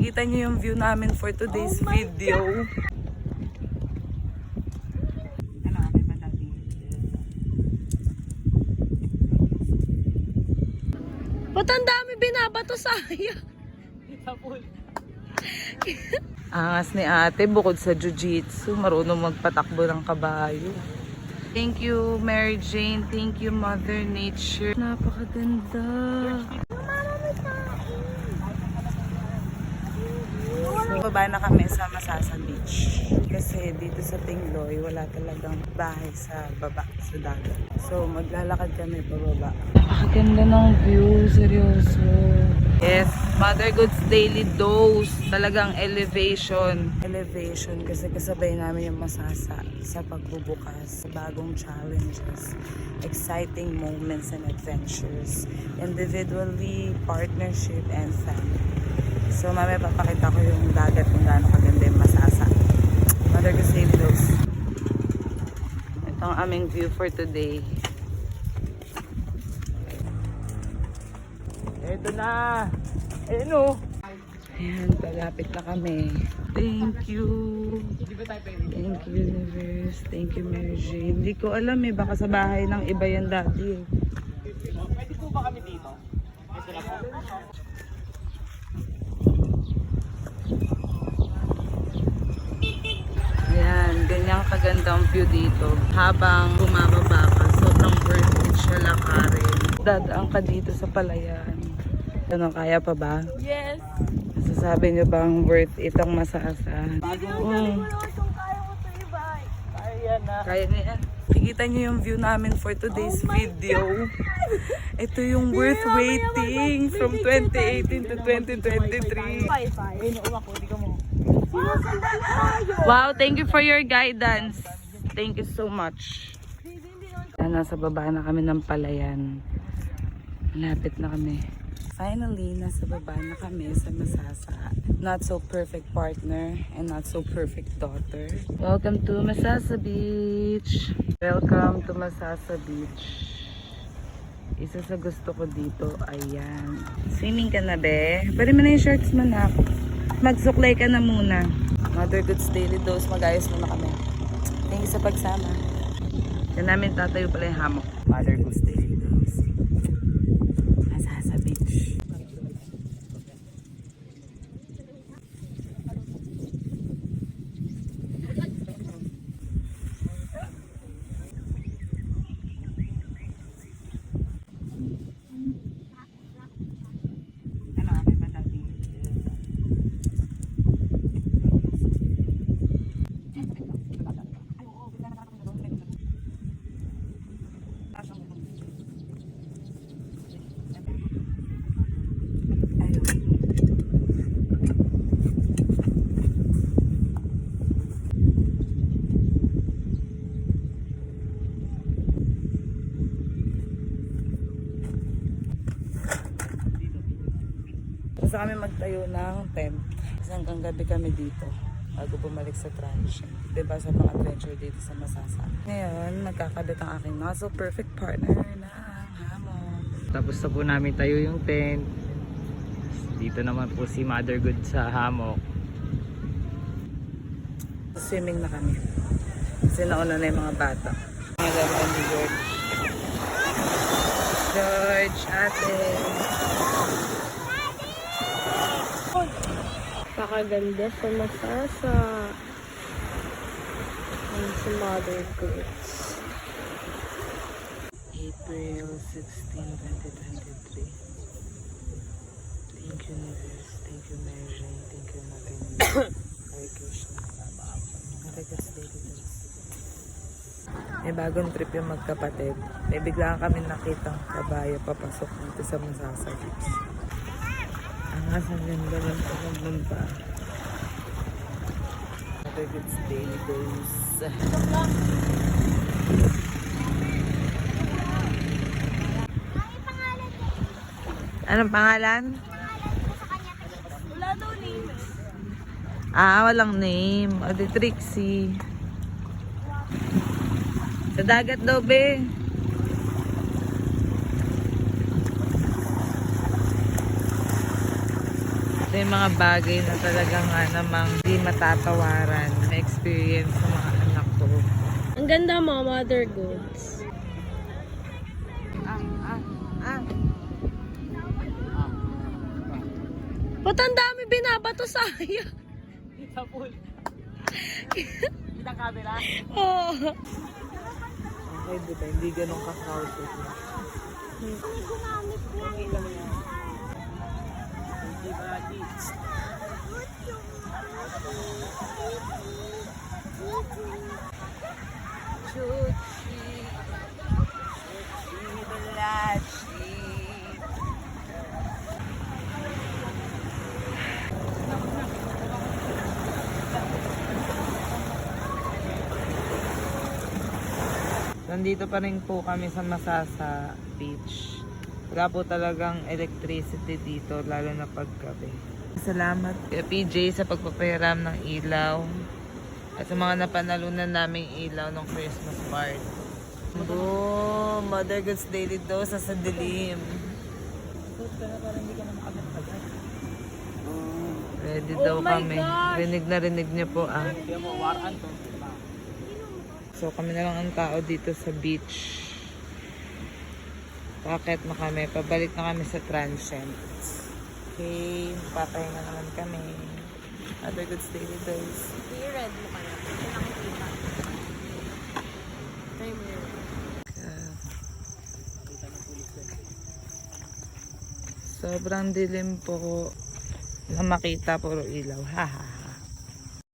Nakikita niyo yung view namin for today's video. Ba't ang dami binabato sa akin? Angas ni ate, bukod sa jiu-jitsu, marunong magpatakbo ng kabayo. Thank you, Mary Jane. Thank you, Mother Nature. Napakaganda. Baba na kami sa Masasa Beach. Kasi dito sa Tingloy, wala talagang bahay sa baba, sa dagat. So, maglalakad kami pababa. Napakaganda ng view, seryoso. Yes, Mother Goods Daily Dose. Talagang elevation. Elevation kasi kasabay namin yung Masasa sa pagbubukas, sa bagong challenges, exciting moments and adventures, individually, partnership, and family. So mamaya papakita ko yung dagat kung gaano kaganda yung Masasa. Mother Goods Daily Dose. Ito ang aming view for today. Ito na! Ayun o! Ayan, palapit na kami. Thank you! Thank you, Universe. Thank you, Mary Jane. Hindi ko alam eh, baka sa bahay ng iba yan dati eh. Pwede po ba kami dito? Ito na po. Ayan, ganyang kagandang view dito. Habang bumababa ka, sobrang worth it siya lakarin. Dadaan ka dito sa palayan. Ano, kaya pa ba? Yes. Masasabi niyo bang worth it ang Masasa? Kaya na. Kaya na yan. Nakikita niyo yung view namin for today's video. Ito yung worth waiting from 2018 to 2023. Ay, nauwa ko. Hindi ka mo. Wow, thank you for your guidance. Thank you so much. Nasa baba na kami ng palayan. Malapit na kami. Finally, nasa baba na kami sa Masasa. Not so perfect partner and not so perfect daughter. Welcome to Masasa Beach. Welcome to Masasa Beach. Isa sa gusto ko dito, ayan. Swimming ka na, be? Pwede mo na yung shorts mo na. Magsuklay ka na muna. Mother Goods Daily Dose, mag-ayos muna kami. Thank you sa pagsama. Yan namin tatayo pala yung hammock. Mother Goods Daily Dose. Masasa Beach. Gusto kami magtayo ng tent. Kasi hanggang gabi kami dito bago bumalik sa transient. Diba sa mga adventure dito sa Masasa. Ngayon, magkakabit ang aking not so perfect partner na hammock. Tapos na po namin tayo yung tent. Dito naman po si Mother Good sa hammock. Swimming na kami. Kasi nauna na yung mga bata. Nagagawa ni George. George, ate. Pakaganda sa Masasa. Ang si Mother Goods. April 16, 2023. Thank you, Universe. Thank you, Mary Jane. Thank you, Mother Nature. Hare Krishna. Hare Krishna. May bagong trip yung magkapatid. May biglaan kami nakitang kabayo papasok dito sa Masasa Beach. Ang asang ganda ng pagpunta. Mother Goods Daily Dose. Anong pangalan? Wala daw name. Walang name. O di Trixie. Sa dagat daw, be. Ito yung mga bagay na talagang nga namang di matatawaran na experience sa mga anak ko. Ang ganda mga mother goods. Ba't ang dami binabato sa akin? Sa pool. Kita kabila. Oh. Okay, buta, hindi ganun ka-crowded. Nandito pa rin po kami sa Masasa Beach. Wala po talagang electricity dito, lalo na paggabi. Salamat kay PJ sa pagpapahiram ng ilaw at sa mga napanalunan naming ilaw ng Christmas party. Boom! Mother Goods Daily Dose sa dilim. Ready daw kami. Rinig na rinig niyo po ah. So kami na lang ang tao dito sa beach. Bakit na kami? Pabalik na kami sa transient. Okay, papahinga naman kami. Other Goods Daily Dose. I-red mo kaya. Try mo yun. Sobrang dilim po na makita puro ilaw. Haha.